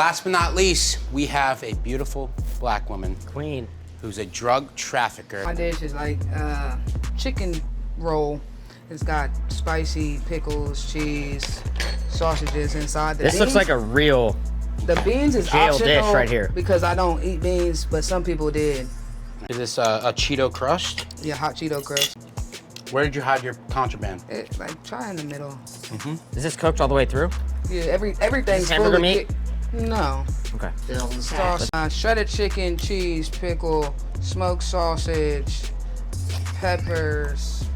Last but not least, we have a beautiful black woman Queen. who's a drug trafficker. My dish is like chicken roll. It's got spicy pickles, cheese, sausages inside. This looks like a real The beans is jail optional dish right here. because I don't eat beans, but some people did. Is this a Cheeto crust? Yeah, hot Cheeto crust. Where did you hide your contraband? Like try in the middle. Is this cooked all the way through? Yeah, everything's hamburger fully meat? No. Okay. Sauce, shredded chicken, cheese, pickle, smoked sausage, peppers,